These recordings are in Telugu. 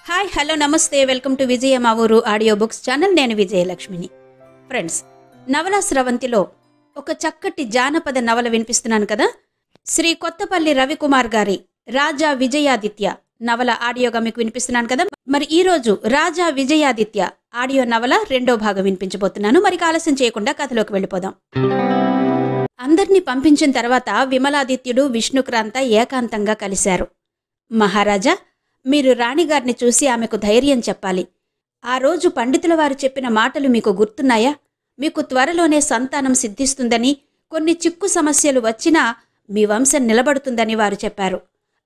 హాయ్ హలో నమస్తే వెల్కమ్ టు విజయ మా ఊరు ఆడియో బుక్స్ ఛానల్. నేను విజయలక్ష్మిని. ఫ్రెండ్స్, నవల స్రవంతిలో ఒక చక్కటి జానపద నవల వినిపిస్తున్నాను కదా. శ్రీ కొత్తపల్లి రవికుమార్ గారి రాజా విజయాదిత్య నవల ఆడియోగా మీకు వినిపిస్తున్నాను కదా. మరి ఈ రోజు రాజా విజయాదిత్య ఆడియో నవల రెండో భాగం వినిపించబోతున్నాను. మరి ఆలస్యం చేయకుండా కథలోకి వెళ్ళిపోదాం. అందర్నీ పంపించిన తర్వాత విమలాదిత్యుడు విష్ణుక్రాంత ఏకాంతంగా కలిశారు. మహారాజా, మీరు రాణిగారిని చూసి ఆమెకు ధైర్యం చెప్పాలి. ఆ రోజు పండితుల వారు చెప్పిన మాటలు మీకు గుర్తున్నాయా? మీకు త్వరలోనే సంతానం సిద్ధిస్తుందని, కొన్ని చిక్కు సమస్యలు వచ్చినా మీ వంశం నిలబడుతుందని వారు చెప్పారు.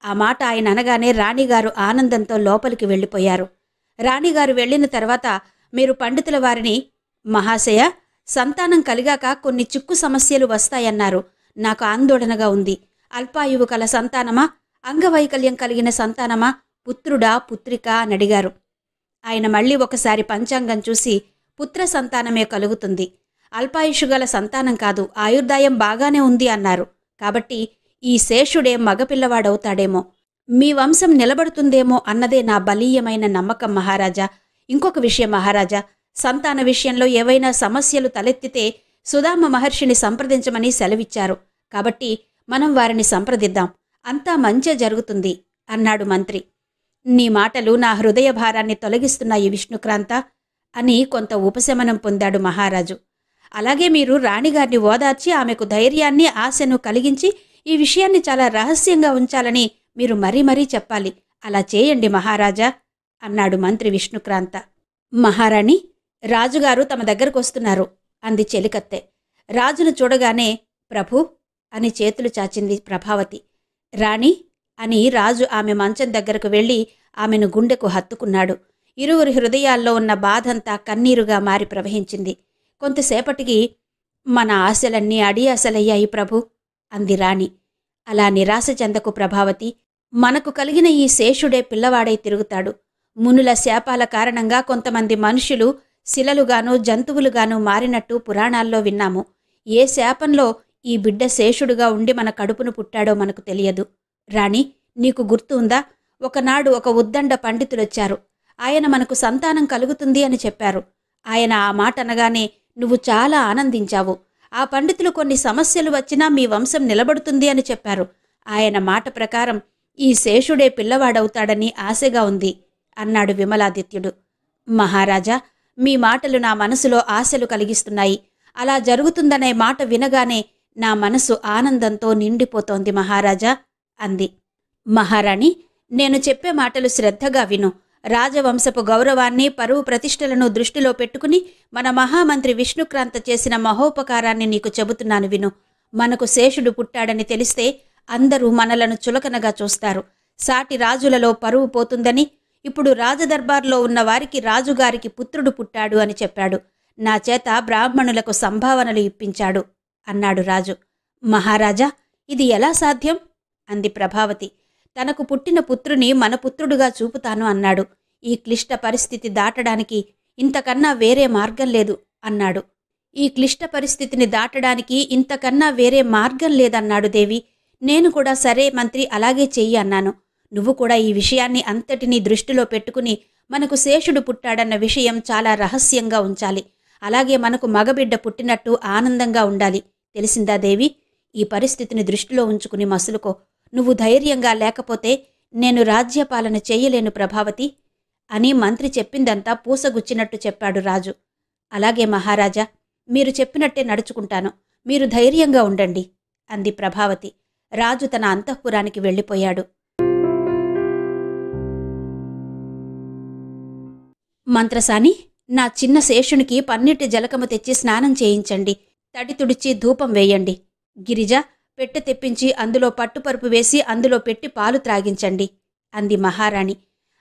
ఆ మాట ఆయన అనగానే రాణిగారు ఆనందంతో లోపలికి వెళ్ళిపోయారు. రాణిగారు వెళ్ళిన తర్వాత మీరు పండితుల వారిని, మహాశయ, సంతానం కలిగాక కొన్ని చిక్కు సమస్యలు వస్తాయన్నారు. నాకు ఆందోళనగా ఉంది. అల్పాయువు కల సంతానమా, అంగవైకల్యం కలిగిన సంతానమా, పుత్రుడా పుత్రిక అని అడిగారు. ఆయన మళ్ళీ ఒకసారి పంచాంగం చూసి పుత్ర సంతానమే కలుగుతుంది, అల్పాయుషుగల సంతానం కాదు, ఆయుర్దాయం బాగానే ఉంది అన్నారు. కాబట్టి ఈ శేషుడే మగపిల్లవాడవుతాడేమో, మీ వంశం నిలబడుతుందేమో అన్నదే నా బలీయమైన నమ్మకం మహారాజా. ఇంకొక విషయం మహారాజా, సంతాన విషయంలో ఏవైనా సమస్యలు తలెత్తితే సుధామ మహర్షిని సంప్రదించమని సెలవిచ్చారు. కాబట్టి మనం వారిని సంప్రదిద్దాం, అంతా మంచే జరుగుతుంది అన్నాడు మంత్రి. నీ మాటలు నా హృదయ భారాన్ని తొలగిస్తున్నాయి విష్ణుక్రాంత అని కొంత ఉపశమనం పొందాడు మహారాజు. అలాగే మీరు రాణిగారిని ఓదార్చి ఆమెకు ధైర్యాన్ని, ఆశను కలిగించి ఈ విషయాన్ని చాలా రహస్యంగా ఉంచాలని మీరు మరీ మరీ చెప్పాలి. అలా చేయండి మహారాజా అన్నాడు మంత్రి విష్ణుక్రాంత. మహారాణి, రాజుగారు తమ దగ్గరకొస్తున్నారు అంది చెలికత్తె. రాజును చూడగానే ప్రభు అని చేతులు చాచింది ప్రభావతి. రాణి అని రాజు ఆమె మంచం దగ్గరకు వెళ్ళి ఆమెను గుండెకు హత్తుకున్నాడు. ఇరువురి హృదయాల్లో ఉన్న బాధంతా కన్నీరుగా మారి ప్రవహించింది. కొంతసేపటికి మన ఆశలన్నీ అడియాసలయ్యాయి ప్రభు అంది రాణి. అలా నిరాశ చెందకు ప్రభావతి, మనకు కలిగిన ఈ శేషుడే పిల్లవాడై తిరుగుతాడు. మునుల శాపాల కారణంగా కొంతమంది మనుషులు శిలలుగాను జంతువులుగాను మారినట్టు పురాణాల్లో విన్నాము. ఏ శాపంలో ఈ బిడ్డ శేషుడుగా ఉండి మన కడుపును పుట్టాడో మనకు తెలియదు. రాణి, నీకు గుర్తు ఉందా? ఒకనాడు ఒక ఉద్దండ పండితులొచ్చారు. ఆయన మనకు సంతానం కలుగుతుంది అని చెప్పారు. ఆయన ఆ మాట అనగానే నువ్వు చాలా ఆనందించావు. ఆ పండితులు కొన్ని సమస్యలు వచ్చినా మీ వంశం నిలబడుతుంది అని చెప్పారు. ఆయన మాట ప్రకారం ఈ శేషుడే పిల్లవాడవుతాడని ఆశగా ఉంది అన్నాడు విమలాదిత్యుడు. మహారాజా, మీ మాటలు నా మనసులో ఆశలు కలిగిస్తున్నాయి. అలా జరుగుతుందనే మాట వినగానే నా మనసు ఆనందంతో నిండిపోతోంది మహారాజా అంది. మహారాణి, నేను చెప్పే మాటలు శ్రద్ధగా విను. రాజవంశపు గౌరవాన్ని, పరువు ప్రతిష్టలను దృష్టిలో పెట్టుకుని మన మహామంత్రి విష్ణుక్రాంత చేసిన మహోపకారాన్ని నీకు చెబుతున్నాను విను. మనకు శేషుడు పుట్టాడని తెలిస్తే అందరూ మనలను చులకనగా చూస్తారు. సాటి రాజులలో పరువు పోతుందని ఇప్పుడు రాజదర్బార్లో ఉన్న వారికి రాజుగారికి పుత్రుడు పుట్టాడు అని చెప్పాడు. నా చేత బ్రాహ్మణులకు సంభావనలు ఇప్పించాడు అన్నాడు రాజు. మహారాజా, ఇది ఎలా సాధ్యం అంది ప్రభావతి. తనకు పుట్టిన పుత్రుని మన పుత్రుడుగా చూపుతాను అన్నాడు. ఈ క్లిష్ట పరిస్థితి దాటడానికి ఇంతకన్నా వేరే మార్గం లేదు అన్నాడు. ఈ క్లిష్ట పరిస్థితిని దాటడానికి ఇంతకన్నా వేరే మార్గం లేదన్నాడు దేవి. నేను కూడా సరే మంత్రి, అలాగే చెయ్యి అన్నాను. నువ్వు కూడా ఈ విషయాన్ని అంతటినీ దృష్టిలో పెట్టుకుని మనకు శేషుడు పుట్టాడన్న విషయం చాలా రహస్యంగా ఉంచాలి. అలాగే మనకు మగబిడ్డ పుట్టినట్టు ఆనందంగా ఉండాలి. తెలిసిందా దేవి? ఈ పరిస్థితిని దృష్టిలో ఉంచుకుని మసులుకో. నువ్వు ధైర్యంగా లేకపోతే నేను రాజ్యపాలన చెయ్యలేను ప్రభావతి అని మంత్రి చెప్పిందంతా పూసగుచ్చినట్టు చెప్పాడు రాజు. అలాగే మహారాజా, మీరు చెప్పినట్టే నడుచుకుంటాను. మీరు ధైర్యంగా ఉండండి అంది ప్రభావతి. రాజు తన అంతఃపురానికి వెళ్ళిపోయాడు. మంత్రసాని, నా చిన్న శేషునికి పన్నీటి జలకము తెచ్చి స్నానం చేయించండి. తడి తుడిచి ధూపం వేయండి. గిరిజ, పెట్టె తెప్పించి అందులో పట్టుపరుపు వేసి అందులో పెట్టి పాలు త్రాగించండి అంది మహారాణి.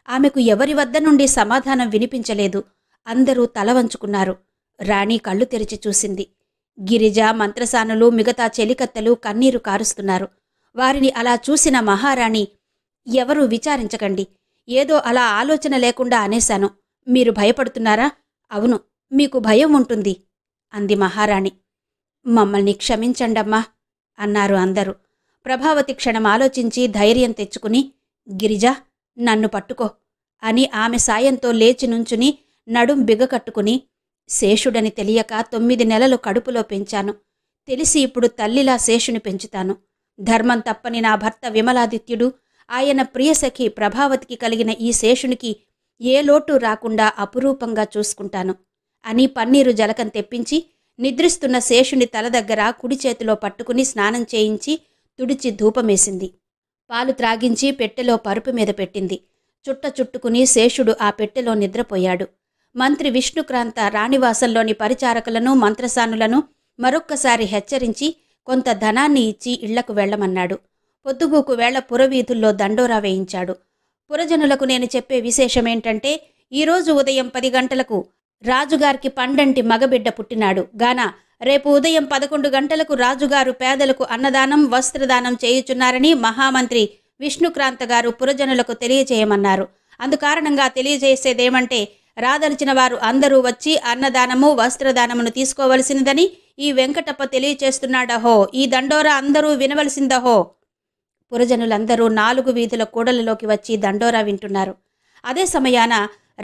ఆమెకు ఎవరి వద్ద నుండి సమాధానం వినిపించలేదు. అందరూ తల వంచుకున్నారు. రాణి కళ్ళు తెరిచి చూసింది. గిరిజ, మంత్రసానులు, మిగతా చెలికత్తెలు కన్నీరు కారుస్తున్నారు. వారిని అలా చూసిన మహారాణి, ఎవరూ విచారించకండి, ఏదో అలా ఆలోచన లేకుండా అనేశాను. మీరు భయపడుతున్నారా? అవును, మీకు భయం ఉంటుంది అంది మహారాణి. మమ్మల్ని క్షమించండమ్మా అన్నారు అందరూ. ప్రభావతి క్షణం ఆలోచించి ధైర్యం తెచ్చుకుని, గిరిజ, నన్ను పట్టుకో అని ఆమె సాయంతో లేచి నుంచుని నడుం బిగకట్టుకుని, శేషుడని తెలియక 9 నెలలు కడుపులో పెంచాను. తెలిసి ఇప్పుడు తల్లిలా శేషుని పెంచుతాను. ధర్మం తప్పని నా భర్త విమలాదిత్యుడు, ఆయన ప్రియసఖి ప్రభావతికి కలిగిన ఈ శేషునికి ఏ లోటు రాకుండా అపురూపంగా చూసుకుంటాను అని పన్నీరు జలకం తెప్పించి నిద్రిస్తున్న శేషుని తల దగ్గర కుడి చేతిలో పట్టుకుని స్నానం చేయించి తుడిచి ధూపమేసింది. పాలు త్రాగించి పెట్టెలో పరుపు మీద పెట్టింది. చుట్ట చుట్టుకుని శేషుడు ఆ పెట్టెలో నిద్రపోయాడు. మంత్రి విష్ణుక్రాంత రాణివాసంలోని పరిచారకులను మంత్రసానులను మరొక్కసారి హెచ్చరించి కొంత ధనాన్ని ఇచ్చి ఇళ్లకు వెళ్లమన్నాడు. పొద్దుగూకు వేళ పురవీధుల్లో దండోరా వేయించాడు. పురజనులకు నేను చెప్పే విశేషమేంటంటే, ఈరోజు ఉదయం 10 గంటలకు రాజుగారికి పండంటి మగబిడ్డ పుట్టినాడు గాన రేపు ఉదయం 11 గంటలకు రాజుగారు పేదలకు అన్నదానం వస్త్రదానం చేయుచున్నారని మహామంత్రి విష్ణుక్రాంత గారు పురజనులకు తెలియజేయమన్నారు. అందుకారణంగా తెలియజేసేదేమంటే, రాదలిచిన వారు అందరూ వచ్చి అన్నదానము వస్త్రదానమును తీసుకోవలసినదని ఈ వెంకటప్ప తెలియచేస్తున్నాడహో. ఈ దండోరా అందరూ వినవలసిందహో. పురజనులందరూ 4 వీధుల కూడలిలోకి వచ్చి దండోరా వింటున్నారు. అదే సమయాన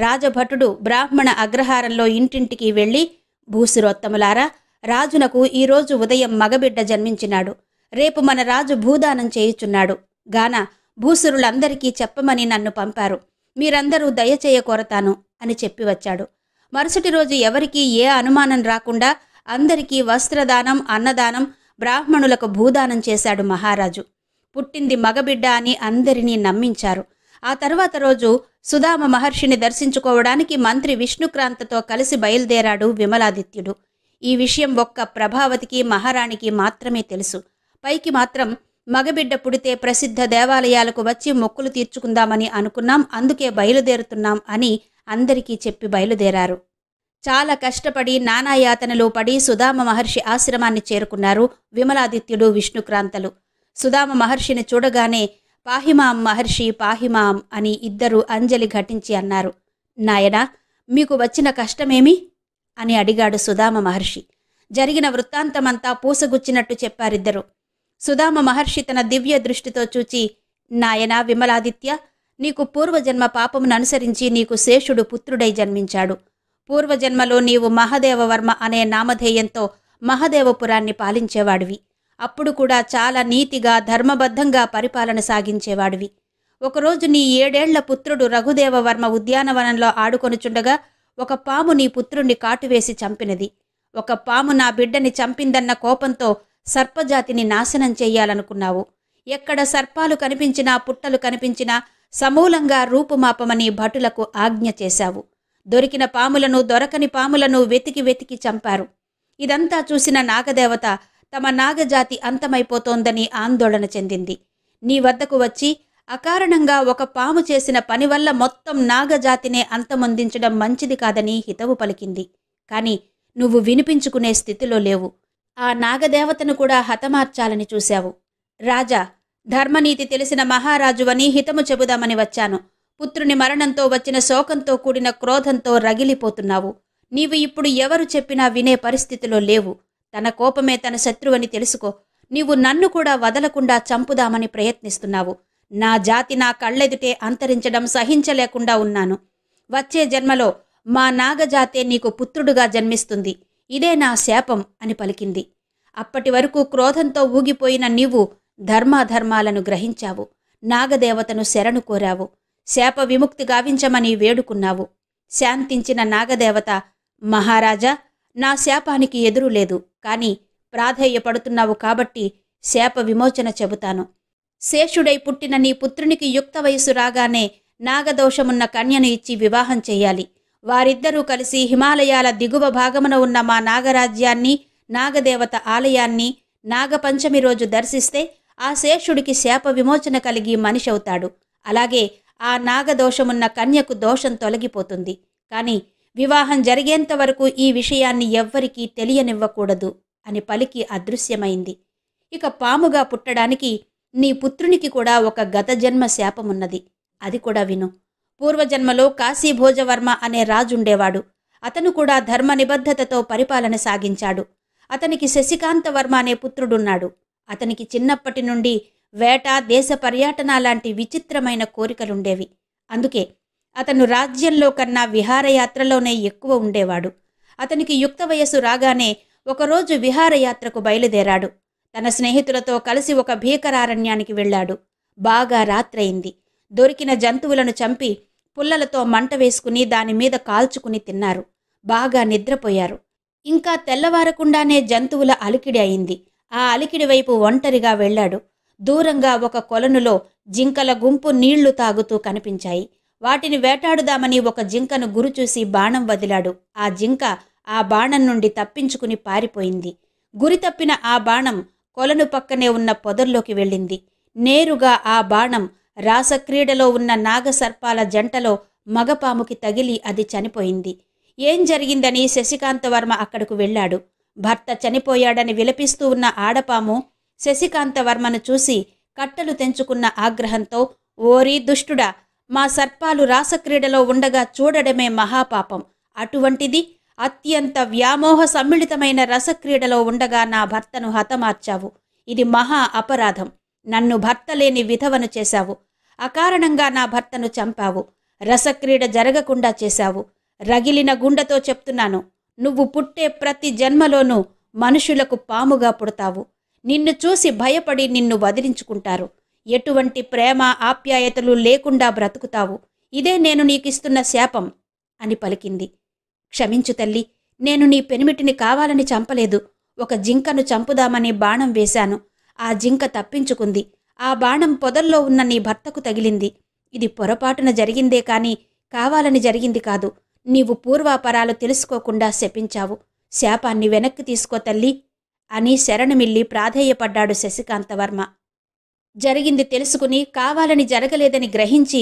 రాజభటుడు బ్రాహ్మణ అగ్రహారంలో ఇంటింటికి వెళ్ళి, భూసురోత్తములారా, రాజునకు ఈరోజు ఉదయం మగబిడ్డ జన్మించినాడు. రేపు మన రాజు భూదానం చేయుచున్నాడు గాన భూసురులందరికీ చెప్పమని నన్ను పంపారు. మీరందరూ దయచేయ కోరతాను అని చెప్పి వచ్చాడు. మరుసటి రోజు ఎవరికీ ఏ అనుమానం రాకుండా అందరికీ వస్త్రదానం అన్నదానం బ్రాహ్మణులకు భూదానం చేశాడు మహారాజు. పుట్టింది మగబిడ్డ అని అందరినీ నమ్మించారు. ఆ తర్వాత రోజు సుధామ మహర్షిని దర్శించుకోవడానికి మంత్రి విష్ణుక్రాంతతో కలిసి బయలుదేరాడు విమలాదిత్యుడు. ఈ విషయం ఒక్క ప్రభావతికి మహారాణికి మాత్రమే తెలుసు. పైకి మాత్రం మగబిడ్డ పుడితే ప్రసిద్ధ దేవాలయాలకు వచ్చి మొక్కులు తీర్చుకుందామని అనుకున్నాం, అందుకే బయలుదేరుతున్నాం అని అందరికీ చెప్పి బయలుదేరారు. చాలా కష్టపడి నానాయాతనలు పడి సుధామ మహర్షి ఆశ్రమాన్ని చేరుకున్నారు విమలాదిత్యుడు విష్ణుక్రాంతలు. సుధామ మహర్షిని చూడగానే పాహిమాం మహర్షి పాహిమాం అని ఇద్దరు అంజలి ఘటించి అన్నారు. నాయనా, మీకు వచ్చిన కష్టమేమి అని అడిగాడు సుధామ మహర్షి. జరిగిన వృత్తాంతమంతా పూసగుచ్చినట్టు చెప్పారిద్దరు. సుధామ మహర్షి తన దివ్య దృష్టితో చూచి, నాయనా విమలాదిత్య, నీకు పూర్వజన్మ పాపమును అనుసరించి నీకు శేషుడు పుత్రుడై జన్మించాడు. పూర్వజన్మలో నీవు మహదేవవర్మ అనే నామధేయంతో మహదేవపురాన్ని పాలించేవాడివి. అప్పుడు కూడా చాలా నీతిగా ధర్మబద్ధంగా పరిపాలన సాగించేవాడివి. ఒకరోజు నీ 7 ఏళ్ల పుత్రుడు రఘుదేవవర్మ ఉద్యానవనంలో ఆడుకొనుచుండగా ఒక పాము నీ పుత్రుణ్ణి కాటువేసి చంపినది. ఒక పాము నా బిడ్డని చంపిందన్న కోపంతో సర్పజాతిని నాశనం చెయ్యాలనుకున్నావు. ఎక్కడ సర్పాలు కనిపించినా పుట్టలు కనిపించినా సమూలంగా రూపుమాపమని భటులకు ఆజ్ఞ చేశావు. దొరికిన పాములను దొరకని పాములను వెతికి వెతికి చంపారు. ఇదంతా చూసిన నాగదేవత తమ నాగజాతి అంతమైపోతోందని ఆందోళన చెందింది. నీ వద్దకు వచ్చి అకారణంగా ఒక పాము చేసిన పని వల్ల మొత్తం నాగజాతినే అంతమొందించడం మంచిది కాదని హితవు పలికింది. కాని నువ్వు వినిపించుకునే స్థితిలో లేవు. ఆ నాగదేవతను కూడా హతమార్చాలని చూశావు. రాజా, ధర్మనీతి తెలిసిన మహారాజువని హితము చెబుదామని వచ్చాను. పుత్రుని మరణంతో వచ్చిన శోకంతో కూడిన క్రోధంతో రగిలిపోతున్నావు. నీవు ఇప్పుడు ఎవరు చెప్పినా వినే పరిస్థితిలో లేవు. తన కోపమే తన శత్రువని తెలుసుకో. నీవు నన్ను కూడా వదలకుండా చంపుదామని ప్రయత్నిస్తున్నావు. నా జాతి నా కళ్ళెదుటే అంతరించడం సహించలేకుండా ఉన్నాను. వచ్చే జన్మలో మా నాగజాతే నీకు పుత్రుడుగా జన్మిస్తుంది. ఇదే నా శాపం అని పలికింది. అప్పటి వరకు క్రోధంతో ఊగిపోయిన నీవు ధర్మాధర్మాలను గ్రహించావు. నాగదేవతను శరణు కోరావు. శాప విముక్తి గావించమని వేడుకున్నావు. శాంతించిన నాగదేవత, మహారాజా, నా శాపానికి ఎదురు లేదు, కాని ప్రాధేయపడుతున్నావు కాబట్టి శాప విమోచన చెబుతాను. శేషుడై పుట్టిన నీ పుత్రునికి యుక్త వయసు రాగానే నాగదోషమున్న కన్యను ఇచ్చి వివాహం చెయ్యాలి. వారిద్దరూ కలిసి హిమాలయాల దిగువ భాగమున ఉన్న మా నాగరాజ్యాన్ని, నాగదేవత ఆలయాన్ని నాగపంచమి రోజు దర్శిస్తే ఆ శేషుడికి శాప విమోచన కలిగి మనిషి అవుతాడు. అలాగే ఆ నాగదోషమున్న కన్యకు దోషం తొలగిపోతుంది. కాని వివాహం జరిగేంత వరకు ఈ విషయాన్ని ఎవ్వరికీ తెలియనివ్వకూడదు అని పలికి అదృశ్యమైంది. ఇక పాముగా పుట్టడానికి నీ పుత్రునికి కూడా ఒక గత జన్మ శాపమున్నది. అది కూడా విను. పూర్వజన్మలో కాశీభోజవర్మ అనే రాజుండేవాడు. అతను కూడా ధర్మ నిబద్ధతతో పరిపాలన సాగించాడు. అతనికి శశికాంతవర్మ అనే పుత్రుడున్నాడు. అతనికి చిన్నప్పటి నుండి వేట, దేశ పర్యటన లాంటి విచిత్రమైన కోరికలుండేవి. అందుకే అతను రాజ్యంలో కన్నా విహారయాత్రలోనే ఎక్కువ ఉండేవాడు. అతనికి యుక్త వయస్సు రాగానే ఒకరోజు విహారయాత్రకు బయలుదేరాడు. తన స్నేహితులతో కలిసి ఒక భీకరారణ్యానికి వెళ్ళాడు. బాగా రాత్రయింది. దొరికిన జంతువులను చంపి పుల్లలతో మంట వేసుకుని దానిమీద కాల్చుకుని తిన్నారు. బాగా నిద్రపోయారు. ఇంకా తెల్లవారకుండానే జంతువుల అలికిడి అయింది. ఆ అలికిడి వైపు ఒంటరిగా వెళ్ళాడు. దూరంగా ఒక కొలనులో జింకల గుంపు నీళ్లు తాగుతూ కనిపించాయి. వాటిని వేటాడుదామని ఒక జింకను గురిచూసి బాణం వదిలాడు. ఆ జింక ఆ బాణం నుండి తప్పించుకుని పారిపోయింది. గురి తప్పిన ఆ బాణం కొలను పక్కనే ఉన్న పొదల్లోకి వెళ్ళింది. నేరుగా ఆ బాణం రాసక్రీడలో ఉన్న నాగసర్పాల జంటలో మగపాముకి తగిలి అది చనిపోయింది. ఏం జరిగిందని శశికాంతవర్మ అక్కడకు వెళ్ళాడు. భర్త చనిపోయాడని విలపిస్తూ ఉన్న ఆడపాము శశికాంతవర్మను చూసి కట్టలు తెంచుకున్న ఆగ్రహంతో, ఓరి దుష్టుడా, మా సర్పాలు రాసక్రీడలో ఉండగా చూడడమే మహాపాపం. అటువంటిది అత్యంత వ్యామోహ సమ్మిళితమైన రసక్రీడలో ఉండగా నా భర్తను హతమార్చావు. ఇది మహా అపరాధం. నన్ను భర్త లేని విధవను చేశావు. అకారణంగా నా భర్తను చంపావు. రసక్రీడ జరగకుండా చేశావు. రగిలిన గుండెతో చెప్తున్నాను, నువ్వు పుట్టే ప్రతి జన్మలోనూ మనుషులకు పాముగా పుడతావు. నిన్ను చూసి భయపడి నిన్ను వదిలించుకుంటారు. ఎటువంటి ప్రేమ ఆప్యాయతలు లేకుండా బ్రతుకుతావు. ఇదే నేను నీకిస్తున్న శాపం అని పలికింది. క్షమించు తల్లి, నేను నీ పెనిమిటిని కావాలని చంపలేదు. ఒక జింకను చంపుదామని బాణం వేశాను. ఆ జింక తప్పించుకుంది. ఆ బాణం పొదల్లో ఉన్న నీ భర్తకు తగిలింది. ఇది పొరపాటున జరిగిందే కాని కావాలని జరిగింది కాదు. నీవు పూర్వాపరాలు తెలుసుకోకుండా శపించావు. శాపాన్ని వెనక్కి తీసుకో తల్లి అని శరణమిల్లి ప్రాధేయపడ్డాడు శశికాంతవర్మ. జరిగింది తెలుసుకుని కావాలని జరగలేదని గ్రహించి,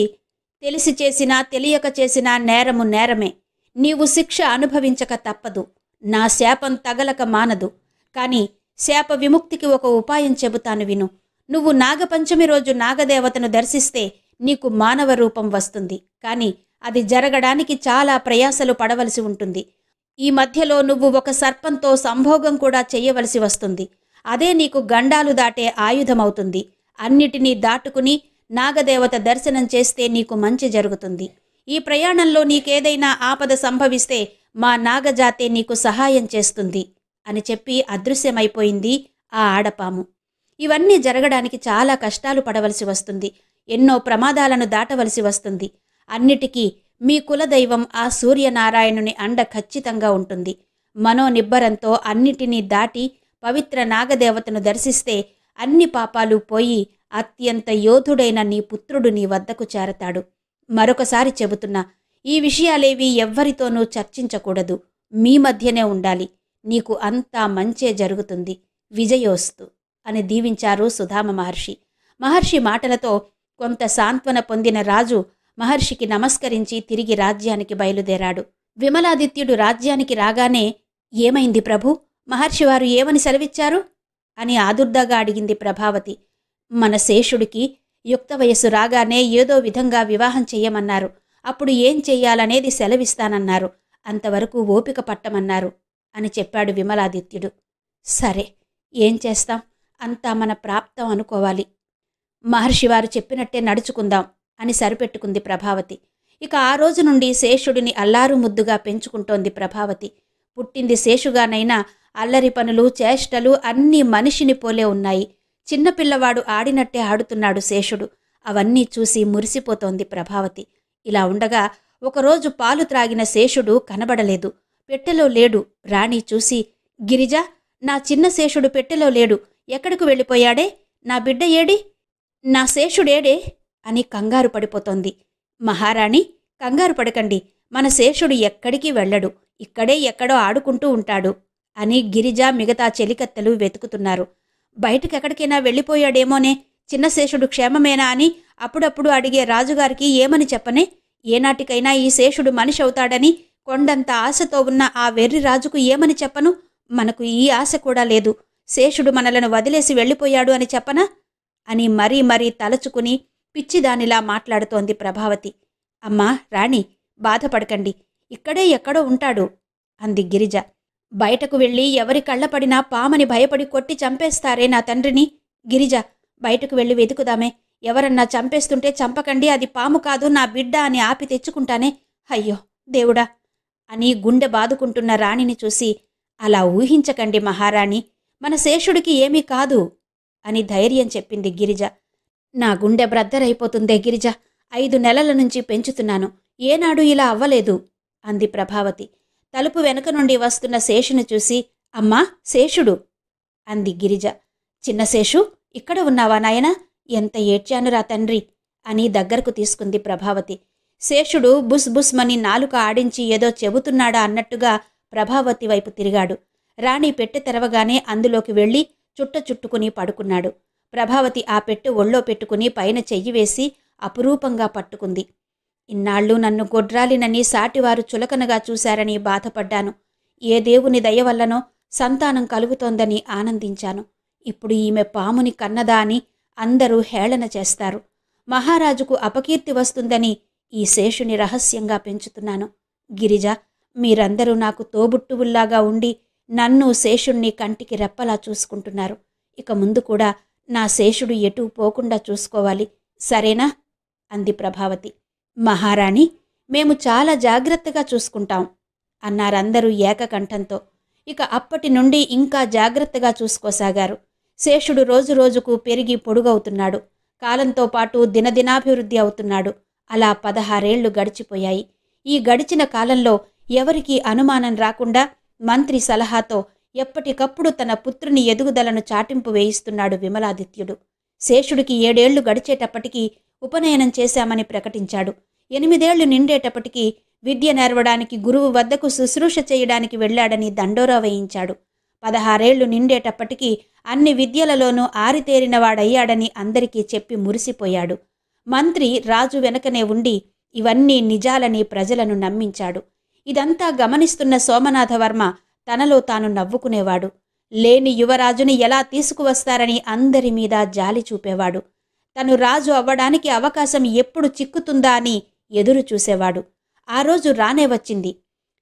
తెలిసి చేసినా తెలియక చేసినా నేరము నేరమే. నీవు శిక్ష అనుభవించక తప్పదు. నా శాపం తగలక మానదు. కాని శాప విముక్తికి ఒక ఉపాయం చెబుతాను విను. నువ్వు నాగపంచమి రోజు నాగదేవతను దర్శిస్తే నీకు మానవ రూపం వస్తుంది. కాని అది జరగడానికి చాలా ప్రయాసలు పడవలసి ఉంటుంది. ఈ మధ్యలో నువ్వు ఒక సర్పంతో సంభోగం కూడా చెయ్యవలసి వస్తుంది. అదే నీకు గండాలు దాటే ఆయుధమవుతుంది. అన్నిటినీ దాటుకుని నాగదేవత దర్శనం చేస్తే నీకు మంచి జరుగుతుంది. ఈ ప్రయాణంలో నీకేదైనా ఆపద సంభవిస్తే మా నాగజాతే నీకు సహాయం చేస్తుంది అని చెప్పి అదృశ్యమైపోయింది ఆ ఆడపాము. ఇవన్నీ జరగడానికి చాలా కష్టాలు పడవలసి వస్తుంది. ఎన్నో ప్రమాదాలను దాటవలసి వస్తుంది. అన్నిటికీ మీ కులదైవం ఆ సూర్యనారాయణుని అండ ఖచ్చితంగా ఉంటుంది. మనోనిబ్బరంతో అన్నిటినీ దాటి పవిత్ర నాగదేవతను దర్శిస్తే అన్ని పాపాలు పోయి అత్యంత యోధుడైన నీ పుత్రుడు నీ వద్దకు చేరతాడు. మరొకసారి చెబుతున్నా, ఈ విషయాలేవి ఎవ్వరితోనూ చర్చించకూడదు. మీ మధ్యనే ఉండాలి. నీకు అంతా మంచే జరుగుతుంది. విజయోస్తు అని దీవించారు సుధామ మహర్షి. మహర్షి మాటలతో కొంత సాంత్వన పొందిన రాజు మహర్షికి నమస్కరించి తిరిగి రాజ్యానికి బయలుదేరాడు. విమలాదిత్యుడు రాజ్యానికి రాగానే, ఏమైంది ప్రభు, మహర్షివారు ఏమని సెలవిచ్చారు అని ఆదుర్దాగా అడిగింది ప్రభావతి. మన శేషుడికి యుక్త వయస్సు రాగానే ఏదో విధంగా వివాహం చెయ్యమన్నారు. అప్పుడు ఏం చెయ్యాలనేది సెలవిస్తానన్నారు. అంతవరకు ఓపిక పట్టమన్నారు అని చెప్పాడు విమలాదిత్యుడు. సరే, ఏం చేస్తాం, అంతా మన ప్రాప్తం అనుకోవాలి. మహర్షివారు చెప్పినట్టే నడుచుకుందాం అని సరిపెట్టుకుంది ప్రభావతి. ఇక ఆ రోజు నుండి శేషుడిని అల్లారు ముద్దుగా పెంచుకుంటోంది ప్రభావతి. పుట్టింది శేషుగానైనా అల్లరి పనులు చేష్టలు అన్నీ మనిషిని పోలే ఉన్నాయి. చిన్నపిల్లవాడు ఆడినట్టే ఆడుతున్నాడు శేషుడు. అవన్నీ చూసి మురిసిపోతోంది ప్రభావతి. ఇలా ఉండగా ఒకరోజు పాలు త్రాగిన శేషుడు కనబడలేదు. పెట్టెలో లేడు. రాణి చూసి, గిరిజా, నా చిన్న శేషుడు పెట్టెలో లేడు. ఎక్కడికి వెళ్ళిపోయాడే? నా బిడ్డ ఏడి? నా శేషుడేడే అని కంగారు పడిపోతోంది. మహారాణి, కంగారు పడకండి. మన శేషుడు ఎక్కడికి వెళ్ళడు. ఇక్కడే ఎక్కడో ఆడుకుంటూ ఉంటాడు అని గిరిజ మిగతా చెలికత్తెలు వెతుకుతున్నారు. బయటకెక్కడికైనా వెళ్ళిపోయాడేమోనే, చిన్న శేషుడు క్షేమమేనా అని అప్పుడప్పుడు అడిగే రాజుగారికి ఏమని చెప్పనే? ఏనాటికైనా ఈ శేషుడు మనిషి అవుతాడని కొండంత ఆశతో ఉన్న ఆ వెర్రి రాజుకు ఏమని చెప్పను? మనకు ఈ ఆశ కూడా లేదు. శేషుడు మనలను వదిలేసి వెళ్ళిపోయాడు అని చెప్పనా అని మరీ మరీ తలచుకుని పిచ్చిదానిలా మాట్లాడుతోంది ప్రభావతి. అమ్మా రాణి, బాధపడకండి. ఇక్కడే ఎక్కడో ఉంటాడు అంది గిరిజ. బయటకు వెళ్ళి ఎవరి కళ్ళపడినా పామని భయపడి కొట్టి చంపేస్తారే నా తండ్రిని. గిరిజ, బయటకు వెళ్ళి వెతుకుదామే. ఎవరన్నా చంపేస్తుంటే చంపకండి, అది పాము కాదు, నా బిడ్డ అని ఆపి తెచ్చుకుంటానే. అయ్యో దేవుడా అని గుండె బాదుకుంటున్న రాణిని చూసి, అలా ఊహించకండి మహారాణి, మన శేషుడికి ఏమీ కాదు అని ధైర్యం చెప్పింది గిరిజ. నా గుండె బ్రద్దరైపోతుందే గిరిజ, 5 నెలల నుంచి పెంచుతున్నాను, ఏనాడు ఇలా అవ్వలేదు అంది ప్రభావతి. తలుపు వెనుక నుండి వస్తున్న శేషును చూసి, అమ్మా శేషుడు అంది గిరిజ. చిన్న శేషు, ఇక్కడ ఉన్నావా నాయనా? ఎంత ఏడ్చానురా తండ్రి అని దగ్గరకు తీసుకుంది ప్రభావతి. శేషుడు బుస్ బుస్మని నాలుక ఆడించి ఏదో చెబుతున్నాడా అన్నట్టుగా ప్రభావతి వైపు తిరిగాడు. రాణి పెట్టె తెరవగానే అందులోకి వెళ్ళి చుట్టుకుని పడుకున్నాడు. ప్రభావతి ఆ పెట్టె ఒళ్ళో పెట్టుకుని పైన చెయ్యి వేసి అపురూపంగా పట్టుకుంది. ఇన్నాళ్ళు నన్ను గొడ్రాలినని సాటివారు చులకనగా చూశారని బాధపడ్డాను. ఏ దేవుని దయవల్లనో సంతానం కలుగుతోందని ఆనందించాను. ఇప్పుడు ఈమె పాముని కన్నదా అని అందరూ హేళన చేస్తారు. మహారాజుకు అపకీర్తి వస్తుందని ఈ శేషుని రహస్యంగా పెంచుతున్నాను. గిరిజ, మీరందరూ నాకు తోబుట్టువుల్లాగా ఉండి నన్ను శేషుణ్ణి కంటికి రెప్పలా చూసుకుంటున్నారు. ఇక ముందు కూడా నా శేషుడు ఎటూ పోకుండా చూసుకోవాలి, సరేనా అంది ప్రభావతి. మహారాణి, మేము చాలా జాగ్రత్తగా చూసుకుంటాం అన్నారందరూ ఏకకంఠంతో. ఇక అప్పటి నుండి ఇంకా జాగ్రత్తగా చూసుకోసాగారు. శేషుడు రోజురోజుకు పెరిగి పొడుగవుతున్నాడు. కాలంతో పాటు దినదినాభివృద్ధి అవుతున్నాడు. అలా 16 ఏళ్లు గడిచిపోయాయి. ఈ గడిచిన కాలంలో ఎవరికీ అనుమానం రాకుండా మంత్రి సలహాతో ఎప్పటికప్పుడు తన పుత్రుని ఎదుగుదలను చాటింపు వేయిస్తున్నాడు విమలాదిత్యుడు. శేషుడికి 7 ఏళ్లు గడిచేటప్పటికీ ఉపనయనం చేశామని ప్రకటించాడు. 8 ఏళ్లు నిండేటప్పటికీ విద్య నేర్వడానికి గురువు వద్దకు శుశ్రూష చేయడానికి వెళ్లాడని దండోరా వేయించాడు. 16 ఏళ్లు నిండేటప్పటికీ అన్ని విద్యలలోనూ ఆరితేరినవాడయ్యాడని అందరికీ చెప్పి మురిసిపోయాడు. మంత్రి రాజు వెనకనే ఉండి ఇవన్నీ నిజాలని ప్రజలను నమ్మించాడు. ఇదంతా గమనిస్తున్న సోమనాథవర్మ తనలో తాను నవ్వుకునేవాడు. లేని యువరాజుని ఎలా తీసుకువస్తారని అందరి మీద జాలి చూపేవాడు. తను రాజు అవ్వడానికి అవకాశం ఎప్పుడు చిక్కుతుందా అని ఎదురు చూసేవాడు. ఆ రోజు రానే వచ్చింది.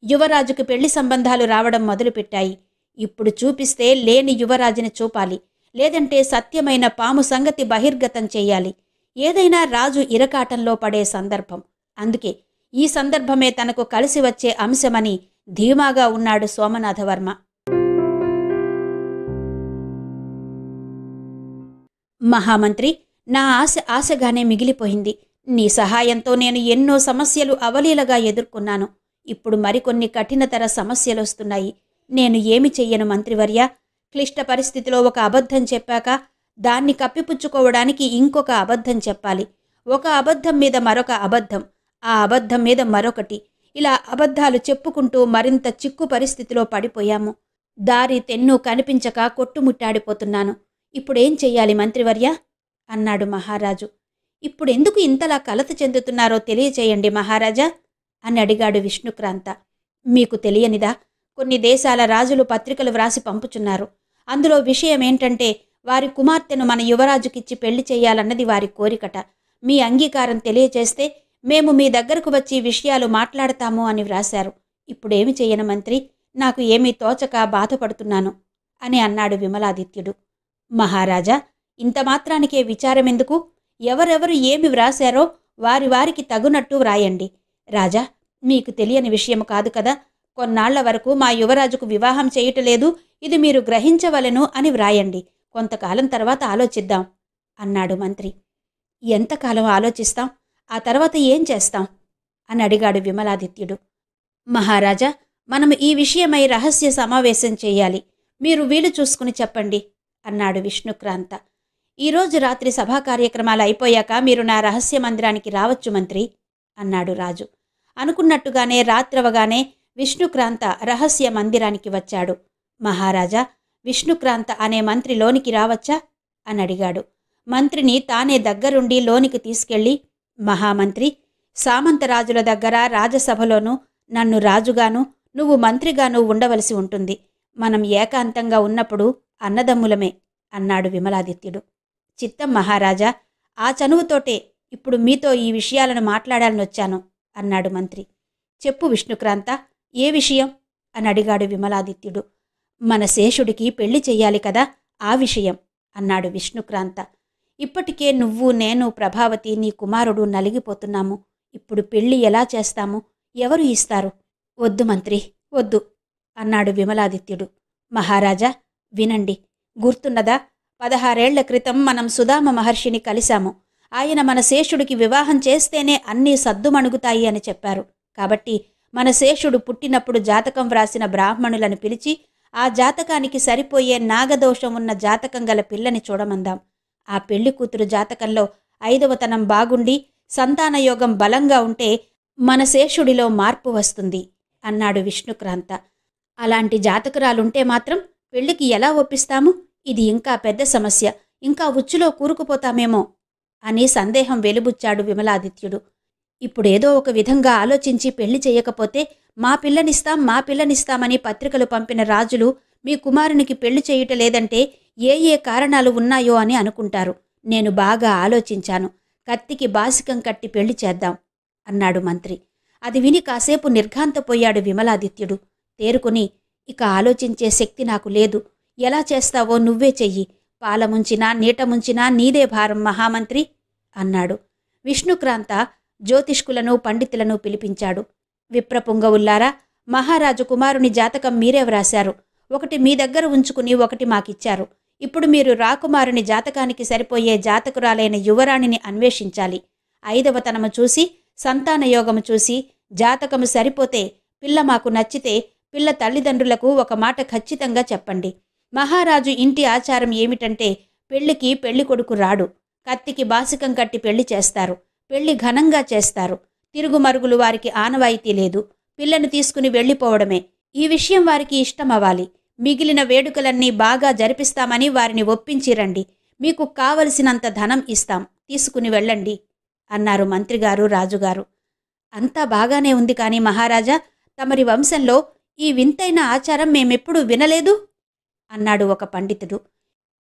యువరాజుకు పెళ్లి సంబంధాలు రావడం మొదలుపెట్టాయి. ఇప్పుడు చూపిస్తే లేని యువరాజుని చూపాలి, లేదంటే సత్యమైన పాము సంగతి బహిర్గతం చెయ్యాలి. ఏదైనా రాజు ఇరకాటంలో పడే సందర్భం. అందుకే ఈ సందర్భమే తనకు కలిసి వచ్చే అంశమని ధీమాగా ఉన్నాడు సోమనాథవర్మ. మహామంత్రి, నా ఆశగానే మిగిలిపోయింది. నీ సహాయంతో నేను ఎన్నో సమస్యలు అవలీలగా ఎదుర్కొన్నాను. ఇప్పుడు మరికొన్ని కఠినతర సమస్యలొస్తున్నాయి. నేను ఏమి చెయ్యను మంత్రివర్య? క్లిష్ట పరిస్థితిలో ఒక అబద్ధం చెప్పాక దాన్ని కప్పిపుచ్చుకోవడానికి ఇంకొక అబద్ధం చెప్పాలి. ఒక అబద్ధం మీద మరొక అబద్ధం, ఆ అబద్ధం మీద మరొకటి, ఇలా అబద్ధాలు చెప్పుకుంటూ మరింత చిక్కు పరిస్థితిలో పడిపోయాము. దారి తెన్ను కనిపించక కొట్టుముట్టాడిపోతున్నాను. ఇప్పుడేం చెయ్యాలి మంత్రివర్య అన్నాడు మహారాజు. ఇప్పుడెందుకు ఇంతలా కలత చెందుతున్నారో తెలియచేయండి మహారాజా అని అడిగాడు విష్ణుక్రాంత. మీకు తెలియనిదా? కొన్ని దేశాల రాజులు పత్రికలు వ్రాసి పంపుచున్నారు. అందులో విషయమేంటంటే వారి కుమార్తెను మన యువరాజుకిచ్చి పెళ్లి చెయ్యాలన్నది వారి కోరికట. మీ అంగీకారం తెలియచేస్తే మేము మీ దగ్గరకు వచ్చి విషయాలు మాట్లాడతాము అని వ్రాశారు. ఇప్పుడేమి చెయ్యను మంత్రి? నాకు ఏమీ తోచక బాధపడుతున్నాను అని అన్నాడు విమలాదిత్యుడు. మహారాజా, ఇంత మాత్రానికే విచారమెందుకు? ఎవరెవరు ఏమి వ్రాశారో వారికి తగునట్టు వ్రాయండి. రాజా, మీకు తెలియని విషయం కాదు కదా, కొన్నాళ్ల వరకు మా యువరాజుకు వివాహం చేయటలేదు, ఇది మీరు గ్రహించవలెను అని వ్రాయండి. కొంతకాలం తర్వాత ఆలోచిద్దాం అన్నాడు మంత్రి. ఎంతకాలం ఆలోచిస్తాం? ఆ తర్వాత ఏం చేస్తాం అని అడిగాడు విమలాదిత్యుడు. మహారాజా, మనం ఈ విషయమై రహస్య సమావేశం చేయాలి. మీరు వీలు చూసుకుని చెప్పండి అన్నాడు విష్ణుక్రాంత. ఈరోజు రాత్రి సభా కార్యక్రమాలు అయిపోయాక మీరు నా రహస్య మందిరానికి రావచ్చు మంత్రి అన్నాడు రాజు. అనుకున్నట్టుగానే రాత్రవగానే విష్ణుక్రాంత రహస్య మందిరానికి వచ్చాడు. మహారాజా, విష్ణుక్రాంత అనే మంత్రి లోనికి రావచ్చా అని అడిగాడు. మంత్రిని తానే దగ్గరుండి లోనికి తీసుకెళ్లి, మహామంత్రి, సామంతరాజుల దగ్గర రాజసభలోనూ నన్ను రాజుగాను నువ్వు మంత్రిగాను ఉండవలసి ఉంటుంది. మనం ఏకాంతంగా ఉన్నప్పుడు అన్నదమ్ములమే అన్నాడు విమలాదిత్యుడు. చిత్తం మహారాజా, ఆ చనువుతోటే ఇప్పుడు మీతో ఈ విషయాలను మాట్లాడాలనొచ్చాను అన్నాడు మంత్రి. చెప్పు విష్ణుక్రాంత, ఏ విషయం అని అడిగాడు విమలాదిత్యుడు. మన శేషుడికి పెళ్లి చెయ్యాలి కదా, ఆ విషయం అన్నాడు విష్ణుక్రాంత. ఇప్పటికే నువ్వు, నేను, ప్రభావతి, నీ కుమారుడు నలిగిపోతున్నాము. ఇప్పుడు పెళ్లి ఎలా చేస్తాము? ఎవరు ఇస్తారు? వద్దు మంత్రి, వద్దు అన్నాడు విమలాదిత్యుడు. మహారాజా వినండి. గుర్తున్నదా? 16 ఏళ్ల క్రితం మనం సుధామ మహర్షిని కలిశాము. ఆయన మన శేషుడికి వివాహం చేస్తేనే అన్నీ సద్దుమణుగుతాయి అని చెప్పారు. కాబట్టి మన శేషుడు పుట్టినప్పుడు జాతకం వ్రాసిన బ్రాహ్మణులను పిలిచి ఆ జాతకానికి సరిపోయే నాగదోషం ఉన్న జాతకం గల పిల్లని చూడమందాం. ఆ పెళ్లి కూతురు జాతకంలో 5వ తనం బాగుండి సంతానయోగం బలంగా ఉంటే మన శేషుడిలో మార్పు వస్తుంది అన్నాడు విష్ణుక్రాంత. అలాంటి జాతకురాలుంటే మాత్రం పెళ్లికి ఎలా ఒప్పిస్తాము? ఇది ఇంకా పెద్ద సమస్య. ఇంకా ఉచ్చులో కూరుకుపోతామేమో అని సందేహం వెలుబుచ్చాడు విమలాదిత్యుడు. ఇప్పుడేదో ఒక విధంగా ఆలోచించి పెళ్లి చేయకపోతే మా పిల్లనిస్తామని పత్రికలు పంపిన రాజులు మీ కుమారునికి పెళ్లి చేయుటలేదంటే ఏ ఏ కారణాలు ఉన్నాయో అని అనుకుంటారు. నేను బాగా ఆలోచించాను. కత్తికి బాసికం కట్టి పెళ్లి చేద్దాం అన్నాడు మంత్రి. అది విని కాసేపు నిర్ఘాంతపోయాడు విమలాదిత్యుడు. తేరుకుని, ఇక ఆలోచించే శక్తి నాకు లేదు. ఎలా చేస్తావో నువ్వే చెయ్యి. పాల ముంచినా నీట ముంచినా నీదే భారం మహామంత్రి అన్నాడు. విష్ణుక్రాంత జ్యోతిష్కులను పండితులను పిలిపించాడు. విప్రపుంగవుల్లారా, మహారాజు కుమారుని జాతకం మీరే వ్రాశారు. ఒకటి మీ దగ్గర ఉంచుకుని ఒకటి మాకిచ్చారు. ఇప్పుడు మీరు రాకుమారుని జాతకానికి సరిపోయే జాతకురాలైన యువరాణిని అన్వేషించాలి. 5వ తనము చూసి సంతానయోగము చూసి జాతకము సరిపోతే, పిల్ల మాకు నచ్చితే పిల్ల తల్లిదండ్రులకు ఒక మాట ఖచ్చితంగా చెప్పండి. మహారాజు ఇంటి ఆచారం ఏమిటంటే పెళ్లికి పెళ్లికొడుకు రాడు. కత్తికి బాసికం కట్టి పెళ్లి చేస్తారు. పెళ్లి ఘనంగా చేస్తారు. తిరుగుమరుగులు వారికి ఆనవాయితీ లేదు. పిల్లను తీసుకుని వెళ్ళిపోవడమే. ఈ విషయం వారికి ఇష్టమవ్వాలి. మిగిలిన వేడుకలన్నీ బాగా జరిపిస్తామని వారిని ఒప్పించిరండి. మీకు కావలసినంత ధనం ఇస్తాం, తీసుకుని వెళ్ళండి అన్నారు మంత్రిగారు, రాజుగారు. అంతా బాగానే ఉంది కాని మహారాజా, తమరి వంశంలో ఈ వింతైన ఆచారం మేమెప్పుడూ వినలేదు అన్నాడు ఒక పండితుడు.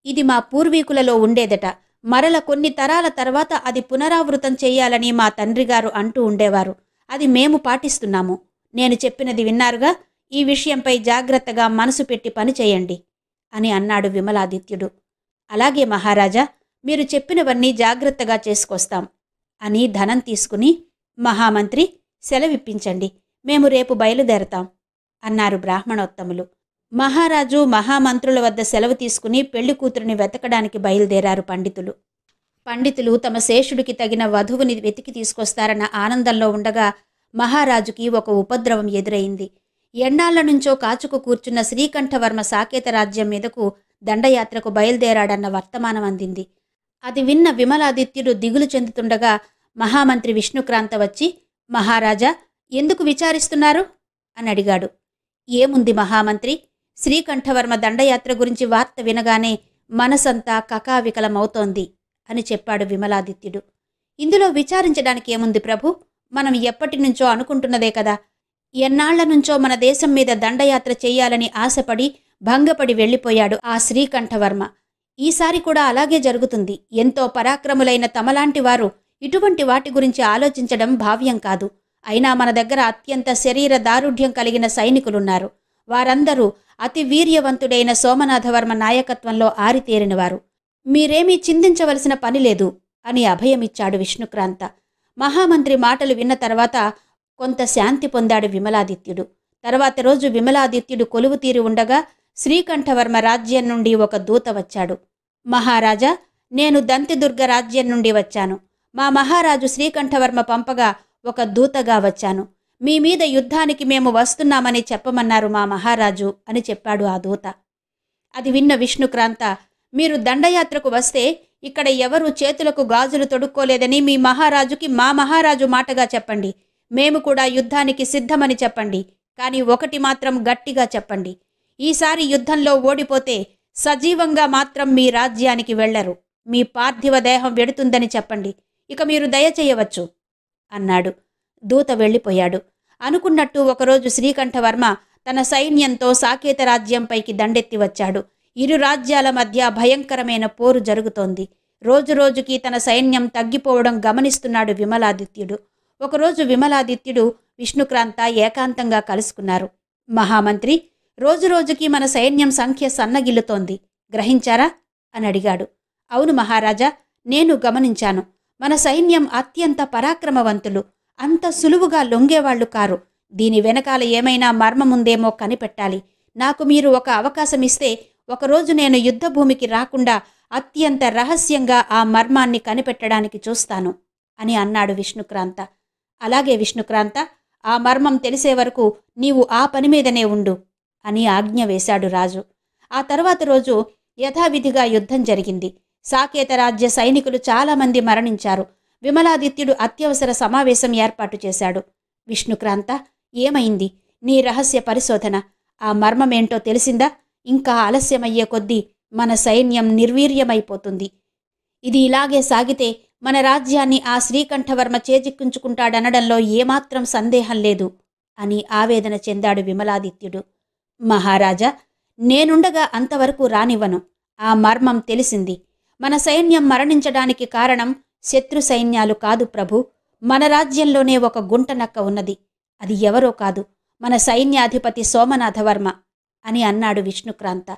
ఇది మా పూర్వీకులలో ఉండేదట. మరల కొన్ని తరాల తర్వాత అది పునరావృతం చెయ్యాలని మా తండ్రిగారు అంటూ ఉండేవారు. అది మేము పాటిస్తున్నాము. నేను చెప్పినది విన్నారుగా. ఈ విషయంపై జాగ్రత్తగా మనసు పెట్టి పని చేయండి అని అన్నాడు విమలాదిత్యుడు. అలాగే మహారాజా, మీరు చెప్పినవన్నీ జాగ్రత్తగా చేసుకొస్తాం అని ధనం తీసుకుని, మహామంత్రి సెలవిప్పించండి, మేము రేపు బయలుదేరతాం అన్నారు బ్రాహ్మణోత్తములు. మహారాజు మహామంత్రుల వద్ద సెలవు తీసుకుని పెళ్లి కూతురిని వెతకడానికి బయలుదేరారు పండితులు. పండితులు తమ శేషుడికి తగిన వధువుని వెతికి తీసుకొస్తారన్న ఆనందంలో ఉండగా మహారాజుకి ఒక ఉపద్రవం ఎదురైంది. ఎన్నాళ్ల నుంచో కాచుకు కూర్చున్న శ్రీకంఠవర్మ సాకేత రాజ్యం మీదకు దండయాత్రకు బయలుదేరాడన్న వర్తమానం అందింది. అది విన్న విమలాదిత్యుడు దిగులు చెందుతుండగా మహామంత్రి విష్ణుక్రాంత వచ్చి, మహారాజా, ఎందుకు విచారిస్తున్నారు అని అడిగాడు. ఏముంది మహామంత్రి, శ్రీకంఠవర్మ దండయాత్ర గురించి వార్త వినగానే మనసంతా కకావికలమవుతోంది అని చెప్పాడు విమలాదిత్యుడు. ఇందులో విచారించడానికి ఏముంది ప్రభు? మనం ఎప్పటినుంచో అనుకుంటున్నదే కదా. ఎన్నాళ్ల నుంచో మన దేశం మీద దండయాత్ర చెయ్యాలని ఆశపడి భంగపడి వెళ్ళిపోయాడు ఆ శ్రీకంఠవర్మ. ఈసారి కూడా అలాగే జరుగుతుంది. ఎంతో పరాక్రములైన తమలాంటి వారు ఇటువంటి వాటి గురించి ఆలోచించడం భావ్యం కాదు. అయినా మన దగ్గర అత్యంత శరీర దారుఢ్యం కలిగిన సైనికులున్నారు. వారందరూ అతి వీర్యవంతుడైన సోమనాథవర్మ నాయకత్వంలో ఆరితేరినవారు. మీరేమీ చింతించవలసిన పనిలేదు అని అభయమిచ్చాడు విష్ణుక్రాంత. మహామంత్రి మాటలు విన్న తర్వాత కొంత శాంతి పొందాడు విమలాదిత్యుడు. తర్వాత రోజు విమలాదిత్యుడు కొలువు తీరి ఉండగా శ్రీకంఠవర్మ రాజ్యం నుండి ఒక దూత వచ్చాడు. మహారాజా, నేను దంతిదుర్గ రాజ్యం నుండి వచ్చాను. మా మహారాజు శ్రీకంఠవర్మ పంపగా ఒక దూతగా వచ్చాను. మీ మీద యుద్ధానికి మేము వస్తున్నామని చెప్పమన్నారు మా మహారాజు అని చెప్పాడు ఆ దూత. అది విన్న విష్ణుక్రాంత, మీరు దండయాత్రకు వస్తే ఇక్కడ ఎవరూ చేతులకు గాజులు తొడుక్కోలేదని మీ మహారాజుకి మా మహారాజు మాటగా చెప్పండి. మేము కూడా యుద్ధానికి సిద్ధమని చెప్పండి. కానీ ఒకటి మాత్రం గట్టిగా చెప్పండి, ఈసారి యుద్ధంలో ఓడిపోతే సజీవంగా మాత్రం మీ రాజ్యానికి వెళ్లరు. మీ పార్థివ దేహం వెడుతుందని చెప్పండి. ఇక మీరు దయచేయవచ్చు అన్నాడు. దూత వెళ్ళిపోయాడు. అనుకున్నట్టు ఒకరోజు శ్రీకంఠవర్మ తన సైన్యంతో సాకేత రాజ్యంపైకి దండెత్తి వచ్చాడు. ఇరు రాజ్యాల మధ్య భయంకరమైన పోరు జరుగుతోంది. రోజురోజుకి తన సైన్యం తగ్గిపోవడం గమనిస్తున్నాడు విమలాదిత్యుడు. ఒకరోజు విమలాదిత్యుడు విష్ణుక్రాంత ఏకాంతంగా కలుసుకున్నారు. మహామంత్రి, రోజురోజుకి మన సైన్యం సంఖ్య సన్నగిల్లుతోంది, గ్రహించారా అని అడిగాడు. అవును మహారాజా, నేను గమనించాను. మన సైన్యం అత్యంత పరాక్రమవంతులు. అంత సులువుగా లొంగేవాళ్లు కారు. దీని వెనకాల ఏమైనా మర్మముందేమో కనిపెట్టాలి. నాకు మీరు ఒక అవకాశమిస్తే ఒకరోజు నేను యుద్ధభూమికి రాకుండా అత్యంత రహస్యంగా ఆ మర్మాన్ని కనిపెట్టడానికి చూస్తాను అని అన్నాడు విష్ణుక్రాంత. అలాగే విష్ణుక్రాంత, ఆ మర్మం తెలిసే వరకు నీవు ఆ పని మీదనే ఉండు అని ఆజ్ఞ వేశాడు రాజు. ఆ తర్వాత రోజు యథావిధిగా యుద్ధం జరిగింది. సాకేత రాజ్య సైనికులు చాలామంది మరణించారు. విమలాదిత్యుడు అత్యవసర సమావేశం ఏర్పాటు చేశాడు. విష్ణుక్రాంత, ఏమైంది? నీ రహస్య పరిశోధన, ఆ మర్మమేంటో తెలిసిందా? ఇంకా ఆలస్యమయ్యే కొద్దీ మన సైన్యం నిర్వీర్యమైపోతుంది. ఇది ఇలాగే సాగితే మన రాజ్యాన్ని ఆ శ్రీకంఠవర్మ చేజిక్కుంచుకుంటాడనడంలో ఏమాత్రం సందేహం లేదు అని ఆవేదన చెందాడు విమలాదిత్యుడు. మహారాజా, నేనుండగా అంతవరకు రానివ్వను. ఆ మర్మం తెలిసింది. మన సైన్యం మరణించడానికి కారణం శత్రు సైన్యాలు కాదు ప్రభు. మన రాజ్యంలోనే ఒక గుంటనక్క ఉన్నది. అది ఎవరో కాదు, మన సైన్యాధిపతి సోమనాథవర్మ అని అన్నాడు విష్ణుక్రాంత.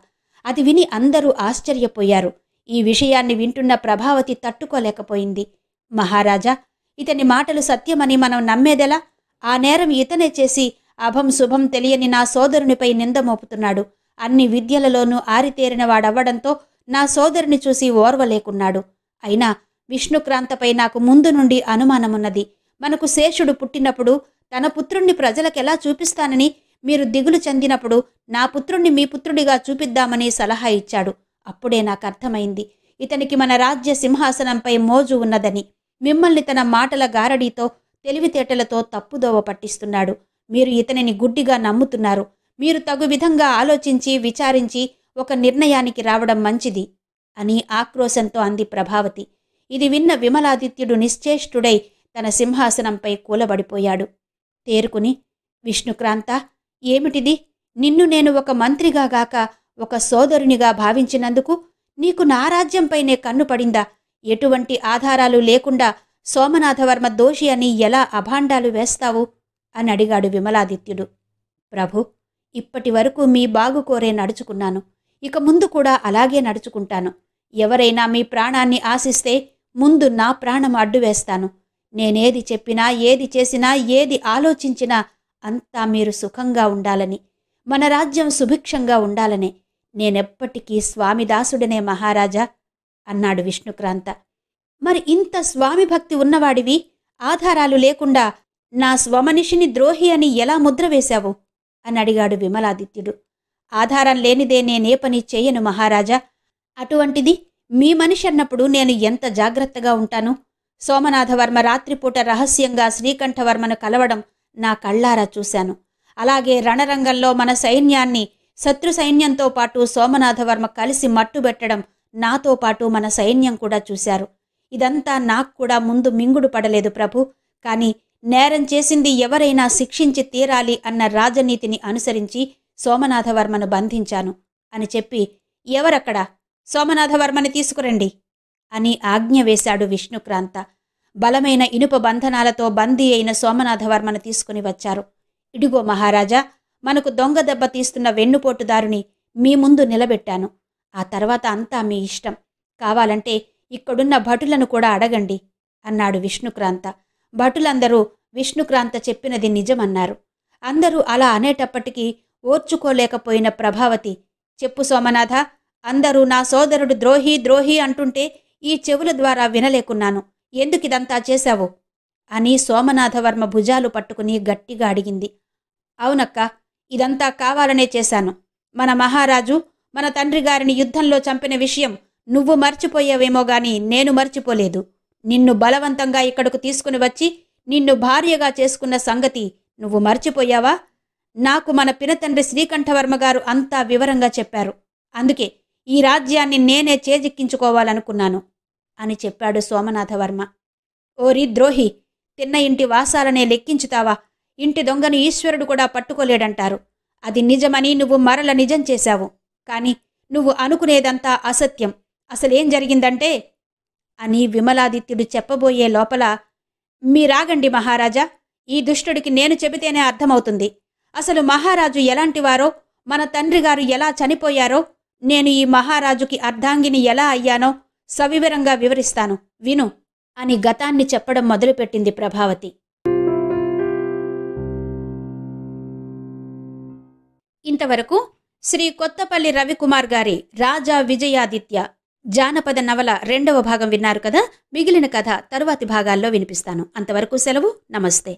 అది విని అందరూ ఆశ్చర్యపోయారు. ఈ విషయాన్ని వింటున్న ప్రభావతి తట్టుకోలేకపోయింది. మహారాజా, ఇతని మాటలు సత్యమని మనం నమ్మేదెలా? ఆ నేరం ఇతనే చేసి అభం శుభం తెలియని నా సోదరునిపై నింద మోపుతున్నాడు. అన్ని విద్యలలోనూ ఆరితేరినవాడవ్వడంతో నా సోదరుని చూసి ఓర్వలేకున్నాడు. అయినా విష్ణుక్రాంతపై నాకు ముందు నుండి అనుమానమున్నది. మనకు శేషుడు పుట్టినప్పుడు తన పుత్రుణ్ణి ప్రజలకెలా చూపిస్తానని మీరు దిగులు చెందినప్పుడు నా పుత్రుణ్ణి మీ పుత్రుడిగా చూపిద్దామని సలహా ఇచ్చాడు. అప్పుడే నాకు అర్థమైంది, ఇతనికి మన రాజ్య సింహాసనంపై మోజు ఉన్నదని. మిమ్మల్ని తన మాటల గారడీతో తెలివితేటలతో తప్పుదోవ పట్టిస్తున్నాడు. మీరు ఇతనిని గుడ్డిగా నమ్ముతున్నారు. మీరు తగు విధంగా ఆలోచించి విచారించి ఒక నిర్ణయానికి రావడం మంచిది అని ఆక్రోశంతో అంది ప్రభావతి. ఇది విన్న విమలాదిత్యుడు నిశ్చేష్టుడై తన సింహాసనంపై కూలబడిపోయాడు. తేరుకుని, విష్ణుక్రాంత, ఏమిటిది? నిన్ను నేను ఒక మంత్రిగా గాక ఒక సోదరునిగా భావించినందుకు నీకు నా రాజ్యంపైనే కన్నుపడిందా? ఎటువంటి ఆధారాలు లేకుండా సోమనాథవర్మ దోషి అని ఎలా అభాండాలు వేస్తావు అని అడిగాడు విమలాదిత్యుడు. ప్రభు, ఇప్పటి వరకు మీ బాగు కోరే నడుచుకున్నాను. ఇక ముందు కూడా అలాగే నడుచుకుంటాను. ఎవరైనా మీ ప్రాణాన్ని ఆశిస్తే ముందు నా ప్రాణం అడ్డు వేస్తాను. నేనేది చెప్పినా, ఏది చేసినా, ఏది ఆలోచించినా అంతా మీరు సుఖంగా ఉండాలని, మన రాజ్యం సుభిక్షంగా ఉండాలనే. నేనెప్పటికీ స్వామిదాసుడనే మహారాజా అన్నాడు విష్ణుక్రాంత. మరి ఇంత స్వామి భక్తి ఉన్నవాడివి ఆధారాలు లేకుండా నా స్వమనిషిని ద్రోహి అని ఎలా ముద్ర వేశావు అని అడిగాడు విమలాదిత్యుడు. ఆధారం లేనిదే నేనే పని చేయను మహారాజా. అటువంటిది మీ మనిషి అన్నప్పుడు నేను ఎంత జాగ్రత్తగా ఉంటాను. సోమనాథవర్మ రాత్రిపూట రహస్యంగా శ్రీకంఠవర్మను కలవడం నా కళ్ళారా చూశాను. అలాగే రణరంగంలో మన సైన్యాన్ని శత్రు సైన్యంతో పాటు సోమనాథవర్మ కలిసి మట్టుబెట్టడం నాతో పాటు మన సైన్యం కూడా చూశారు. ఇదంతా నాకు కూడా ముందు మింగుడు పడలేదు ప్రభు. కానీ నేరం చేసింది ఎవరైనా శిక్షించి తీరాలి అన్న రాజనీతిని అనుసరించి సోమనాథవర్మను బంధించాను అని చెప్పి, ఎవరక్కడ? సోమనాథవర్మని తీసుకురండి అని ఆజ్ఞ వేశాడు విష్ణుక్రాంత. బలమైన ఇనుప బంధనాలతో బందీ అయిన సోమనాథవర్మను తీసుకుని వచ్చారు. ఇడిగో మహారాజా, మనకు దొంగ దెబ్బ తీస్తున్న వెన్నుపోటుదారుని మీ ముందు నిలబెట్టాను. ఆ తర్వాత అంతా మీ ఇష్టం. కావాలంటే ఇక్కడున్న భటులను కూడా అడగండి అన్నాడు విష్ణుక్రాంత. భటులందరూ విష్ణుక్రాంత చెప్పినది నిజమన్నారు. అందరూ అలా అనేటప్పటికీ ఓర్చుకోలేకపోయిన ప్రభావతి, చెప్పు సోమనాథ, అందరూ నా సోదరుడు ద్రోహి ద్రోహి అంటుంటే ఈ చెవుల ద్వారా వినలేకున్నాను. ఎందుకిదంతా చేశావు అని సోమనాథవర్మ భుజాలు పట్టుకుని గట్టిగా అడిగింది. అవునక్క, ఇదంతా కావాలనే చేశాను. మన మహారాజు మన తండ్రి గారిని యుద్ధంలో చంపిన విషయం నువ్వు మర్చిపోయావేమో గాని నేను మర్చిపోలేదు. నిన్ను బలవంతంగా ఇక్కడకు తీసుకుని వచ్చి నిన్ను భార్యగా చేసుకున్న సంగతి నువ్వు మర్చిపోయావా? నాకు మన పినతండ్రి శ్రీకంఠవర్మ గారు అంతా వివరంగా చెప్పారు. అందుకే ఈ రాజ్యాన్ని నేనే చేజిక్కించుకోవాలనుకున్నాను అని చెప్పాడు సోమనాథవర్మ. ఓరి ద్రోహి, తిన్న ఇంటి వాసాలనే లెక్కించుతావా? ఇంటి దొంగను ఈశ్వరుడు కూడా పట్టుకోలేడంటారు. అది నిజమని నువ్వు మరల నిజం చేశావు. కాని నువ్వు అనుకునేదంతా అసత్యం. అసలేం జరిగిందంటే అని విమలాదిత్యుడు చెప్పబోయే లోపల, మీరాగండి మహారాజా, ఈ దుష్టుడికి నేను చెబితేనే అర్థమవుతుంది. అసలు మహారాజు ఎలాంటివారో, మన తండ్రి గారు ఎలా చనిపోయారో, నేను ఈ మహారాజుకి అర్ధాంగిని ఎలా అయ్యానో సవివరంగా వివరిస్తాను విను అని గతాన్ని చెప్పడం మొదలుపెట్టింది ప్రభావతి. ఇంతవరకు శ్రీ కొత్తపల్లి రవికుమార్ గారి రాజా విజయాదిత్య జానపద నవల 2వ భాగం విన్నారు కదా. మిగిలిన కథ తరువాతి భాగాల్లో వినిపిస్తాను. అంతవరకు సెలవు. నమస్తే.